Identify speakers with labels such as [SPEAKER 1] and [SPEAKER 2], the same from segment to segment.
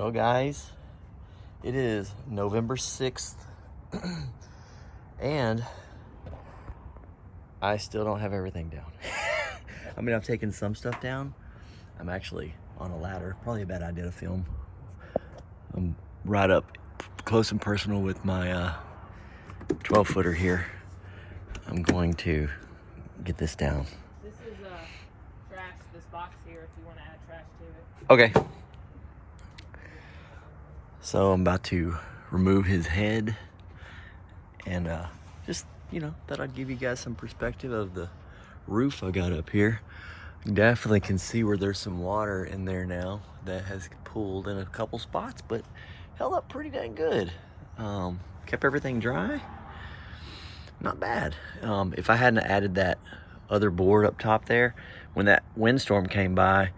[SPEAKER 1] Well, guys, it is November 6th, and I still don't have everything down. I mean, I've taken some stuff down. I'm actually on a ladder. Probably a bad idea to film. I'm right up close and personal with my 12-footer here. I'm going to get this down.
[SPEAKER 2] This is trash, this box here, if you want to add trash to it.
[SPEAKER 1] Okay. So I'm about to remove his head and just, thought I'd give you guys some perspective of the roof I got up here. You definitely can see where there's some water in there now that has pooled in a couple spots, but held up pretty dang good. Kept everything dry. Not bad. If I hadn't added that other board up top there, when that windstorm came by,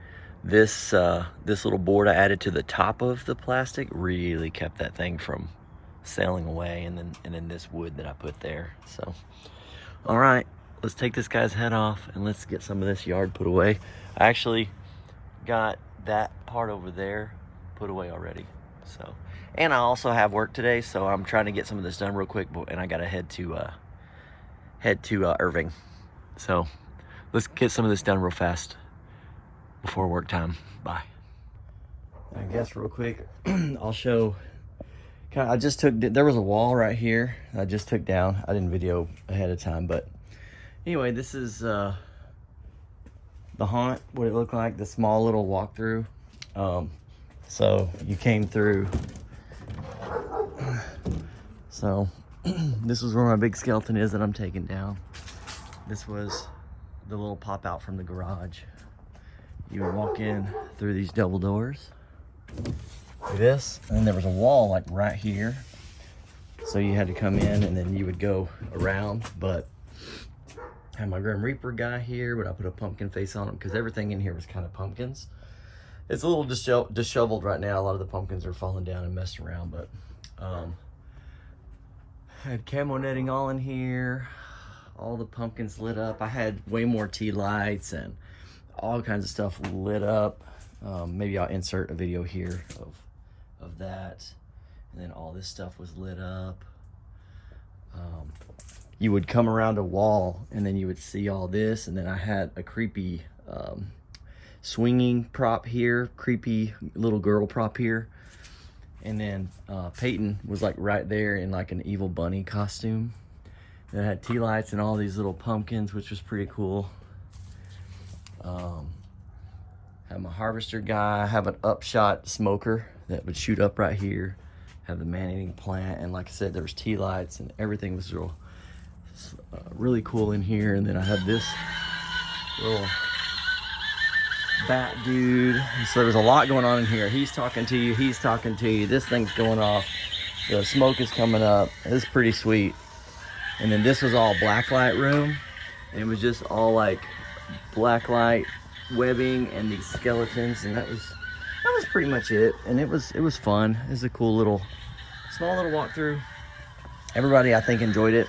[SPEAKER 1] this little board I added to the top of the plastic really kept that thing from sailing away, and then this wood that I put there. So, all right, let's take this guy's head off and let's get some of this yard put away. I actually got that part over there put away already. So, and I also have work today, so I'm trying to get some of this done real quick, and I gotta head to Irving. So let's get some of this done real fast before work time. Bye. I guess real quick, I'll show. There was a wall right here I just took down. I didn't video ahead of time, but anyway, this is the haunt, what it looked like, the small little walkthrough. So you came through. So this was where my big skeleton is that I'm taking down. This was the little pop out from the garage. You would walk in through these double doors, like this, and there was a wall like right here. So you had to come in and then you would go around, but I had my Grim Reaper guy here, but I put a pumpkin face on him because everything in here was kind of pumpkins. It's a little disheveled right now. A lot of the pumpkins are falling down and messed around, but I had camo netting all in here. All the pumpkins lit up. I had way more tea lights and all kinds of stuff lit up. Maybe I'll insert a video here of that. And then all this stuff was lit up. You would come around a wall and then you would see all this. And then I had a creepy swinging prop here, creepy little girl prop here. And then Peyton was like right there in like an evil bunny costume. And it had tea lights and all these little pumpkins, which was pretty cool. Have my harvester guy, have an upshot smoker that would shoot up right here. Have the man-eating plant, and like I said, there was tea lights and everything was really cool in here. And then I had this little bat dude. So there's a lot going on in here. He's talking to you, he's talking to you. This thing's going off. The smoke is coming up. It's pretty sweet. And then this was all blacklight room. And it was just all like blacklight webbing and these skeletons, and that was pretty much it. And it was fun. It was a cool little small little walkthrough. Everybody I think enjoyed it.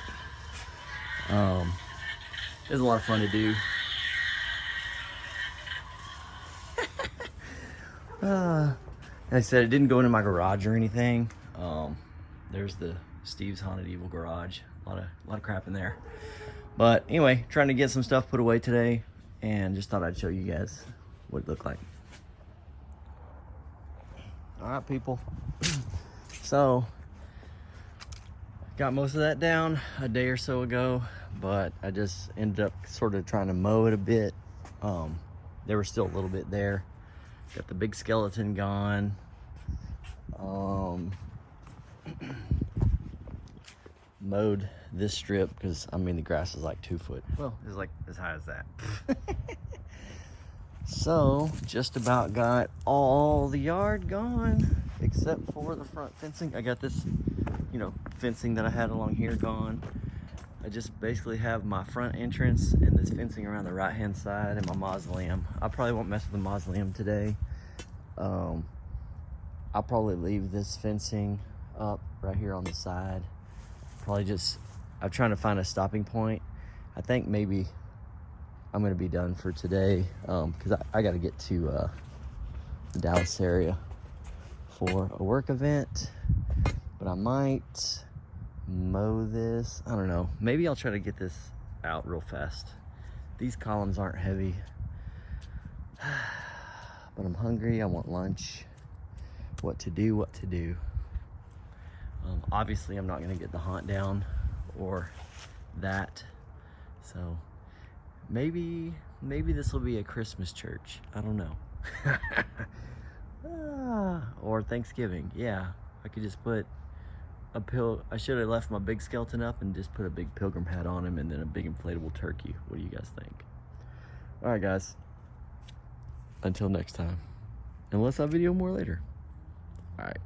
[SPEAKER 1] It was a lot of fun to do. Like I said, it didn't go into my garage or anything. There's the Steve's Haunted Evil garage. A lot of crap in there. But anyway, trying to get some stuff put away today, and just thought I'd show you guys what it looked like. All right, people. So, got most of that down a day or so ago, but I just ended up sort of trying to mow it a bit. There was still a little bit there. Got the big skeleton gone. Mowed this strip because the grass is like 2 foot. Well, it's like as high as that. So just about got all the yard gone except for the front fencing. I got this, fencing that I had along here gone. I just basically have my front entrance and this fencing around the right hand side and my mausoleum. I probably won't mess with the mausoleum today. I'll probably leave this fencing up right here on the side. I'm trying to find a stopping point. I think maybe I'm gonna be done for today because I gotta get to the Dallas area for a work event, but I might mow this. I don't know. Maybe I'll try to get this out real fast. These columns aren't heavy, but I'm hungry. I want lunch. What to do, what to do. Obviously, I'm not going to get the haunt down or that. So maybe this will be a Christmas church. I don't know. Or Thanksgiving. Yeah, I could just put I should have left my big skeleton up and just put a big pilgrim hat on him and then a big inflatable turkey. What do you guys think? All right, guys. Until next time. Unless I video more later. All right.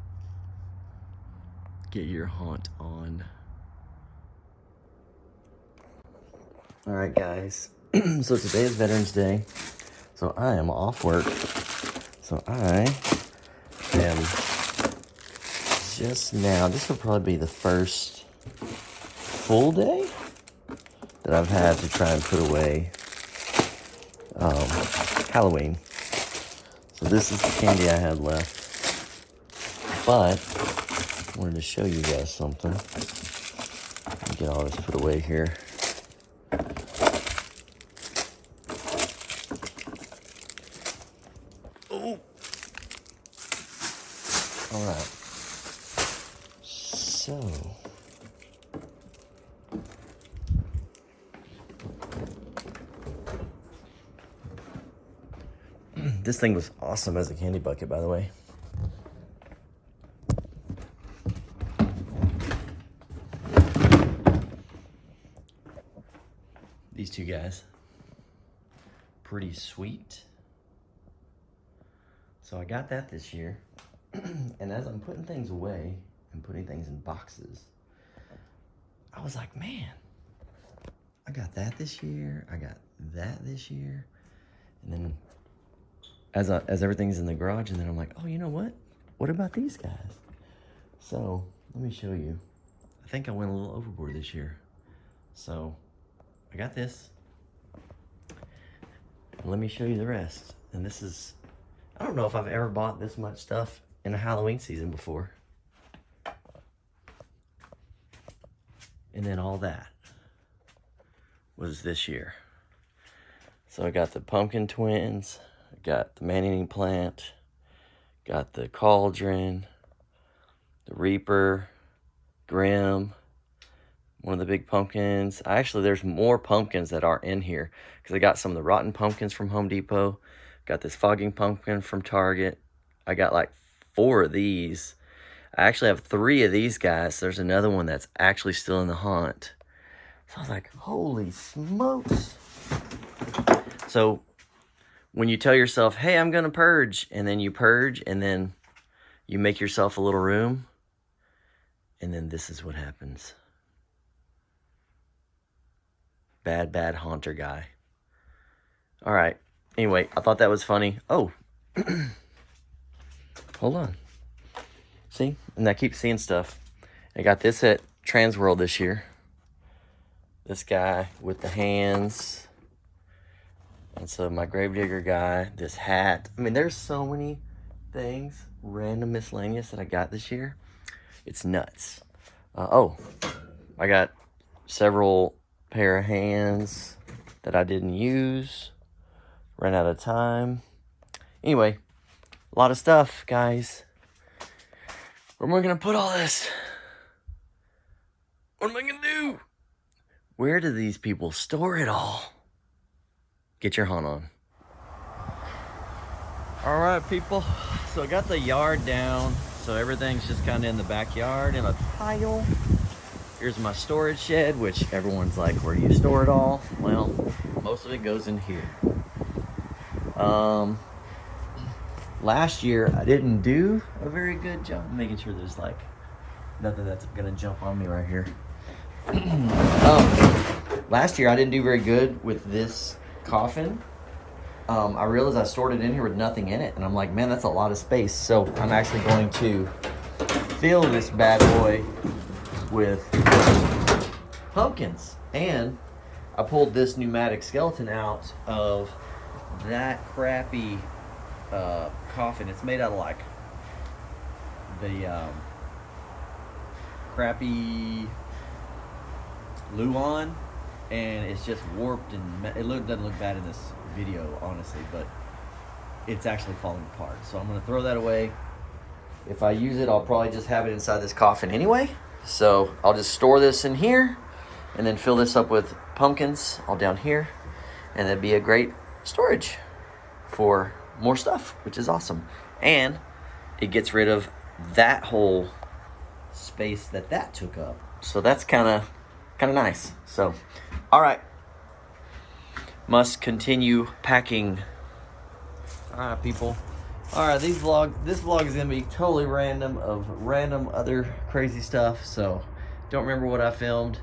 [SPEAKER 1] Get your haunt on. All right, guys. So today is Veterans Day. So I am off work. So I am just now, this will probably be the first full day that I've had to try and put away Halloween. So this is the candy I had left. But I wanted to show you guys something. Let me get all this put away here. Oh. All right. So. This thing was awesome as a candy bucket, by the way. These two guys. Pretty sweet. So I got that this year. And as I'm putting things away and putting things in boxes, I was like, man, I got that this year. I got that this year. And then as everything's in the garage, and then I'm like, oh, you know what? What about these guys? So let me show you. I think I went a little overboard this year. So I got this. And let me show you the rest. And this is, I don't know if I've ever bought this much stuff in a Halloween season before. And then all that was this year. So I got the pumpkin twins, I got the man-eating plant, got the cauldron, the reaper, Grim, one of the big pumpkins. There's more pumpkins that aren't in here because I got some of the rotten pumpkins from Home Depot, got this fogging pumpkin from Target. I got like 4 of these. I actually have 3 of these guys. There's another one that's actually still in the haunt. So I was like, holy smokes. So when you tell yourself, hey, I'm going to purge, and then you purge, and then you make yourself a little room, and then this is what happens. Bad haunter guy. All right. Anyway, I thought that was funny. Oh. Hold on. See? And I keep seeing stuff. I got this at Transworld this year. This guy with the hands. And so my gravedigger guy, this hat. I mean, there's so many things, random miscellaneous that I got this year. It's nuts. I got several pair of hands that I didn't use. Ran out of time. Anyway, a lot of stuff, guys. Where am I going to put all this? What am I going to do? Where do these people store it all? Get your haunt on. All right, people. So I got the yard down. So everything's just kind of in the backyard in a pile. Here's my storage shed, which everyone's like, where do you store it all? Well, most of it goes in here. Last year, I didn't do a very good job making sure there's like nothing that's gonna jump on me right here. Last year, I didn't do very good with this coffin. I realized I stored it in here with nothing in it, and I'm like, man, that's a lot of space. So I'm actually going to fill this bad boy with pumpkins. And I pulled this pneumatic skeleton out of that crappy coffin. It's made out of like the crappy Luan, and it's just warped, and it doesn't look bad in this video, honestly, but it's actually falling apart. So I'm gonna throw that away. If I use it, I'll probably just have it inside this coffin anyway. So I'll just store this in here and then fill this up with pumpkins all down here, and that'd be a great storage for more stuff, which is awesome. And it gets rid of that whole space that took up. So that's kind of nice. So, all right. Must continue packing. All right, people. All right, this vlog is gonna be totally random of random other crazy stuff. So, don't remember what I filmed.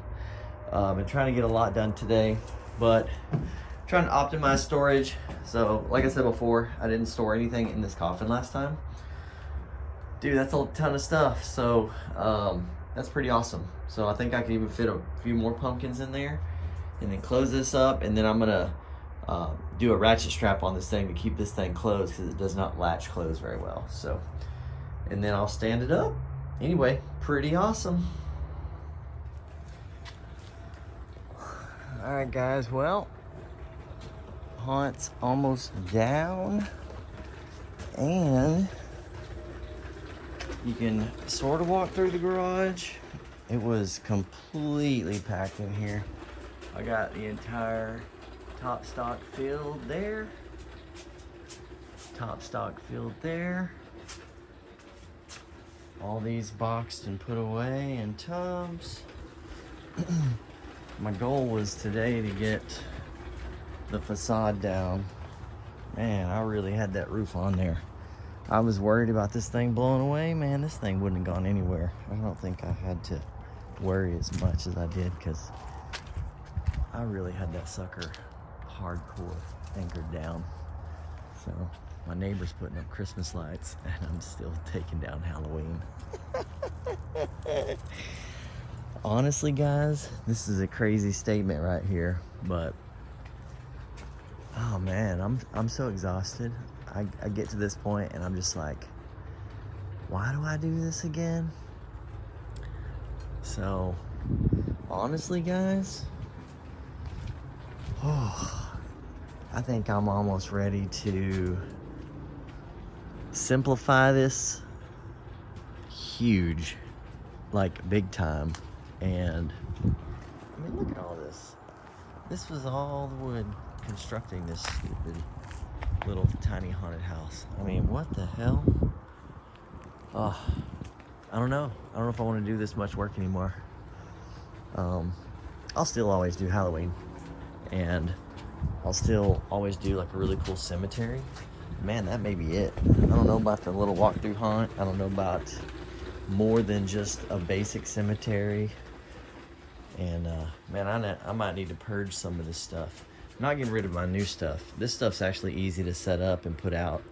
[SPEAKER 1] Been trying to get a lot done today, but trying to optimize storage. So, like I said before, I didn't store anything in this coffin last time. Dude, that's a ton of stuff. So, that's pretty awesome. So I think I can even fit a few more pumpkins in there, and then close this up, and then I'm gonna do a ratchet strap on this thing to keep this thing closed because it does not latch close very well. So, and then I'll stand it up. Anyway, pretty awesome. All right, guys, well, haunt's almost down, and you can sort of walk through the garage. It was completely packed in here. I got the entire top stock filled there. Top stock filled there. All these boxed and put away in tubs. My goal was today to get the facade down. Man, I really had that roof on there. I was worried about this thing blowing away. Man, this thing wouldn't have gone anywhere. I don't think I had to worry as much as I did, because I really had that sucker hardcore anchored down. So my neighbor's putting up Christmas lights, and I'm still taking down Halloween. Honestly, guys, this is a crazy statement right here, but oh man, I'm so exhausted. I get to this point and I'm just like, why do I do this again? So honestly, guys, I think I'm almost ready to simplify this huge, like big time. And I mean, look at all this. This was all the wood constructing this stupid little tiny haunted house. I mean, what the hell? I don't know. I don't know if I want to do this much work anymore. I'll still always do Halloween, and I'll still always do like a really cool cemetery. Man, that may be it. I don't know about the little walkthrough haunt. I don't know about more than just a basic cemetery. And man, I might need to purge some of this stuff. I'm not getting rid of my new stuff. This stuff's actually easy to set up and put out.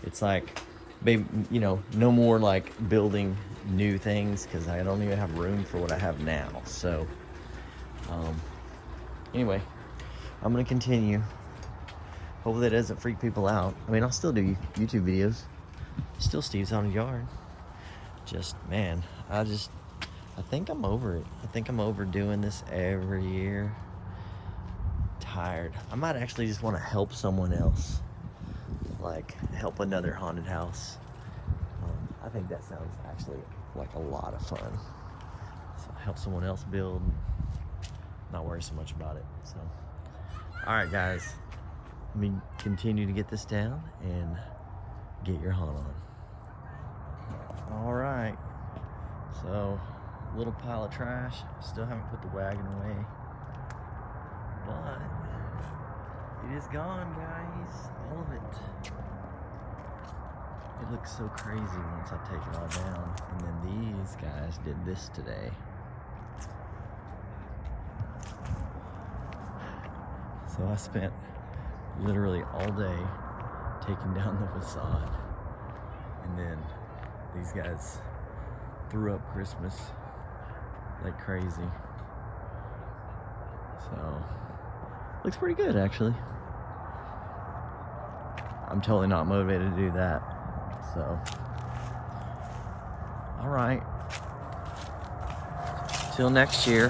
[SPEAKER 1] It's like, babe, you know, no more like building new things, because I don't even have room for what I have now. So anyway, I'm gonna continue. Hopefully that doesn't freak people out. I mean, I'll still do YouTube videos. Still Steve's Haunted Yard. Just, man, I think I'm over it. I think I'm over doing this every year. Tired. I might actually just want to help someone else. Like, help another haunted house. I think that sounds actually like a lot of fun. So help someone else build. Not worry so much about it. So, all right, guys. Let me continue to get this down and get your haunt on. All right. So, little pile of trash. Still haven't put the wagon away, but it is gone, guys. All of it. It looks so crazy once I take it all down. And then these guys did this today. So I spent literally all day taking down the facade, and then these guys threw up Christmas like crazy. So looks pretty good, actually. I'm totally not motivated to do that. So All right. Till next year.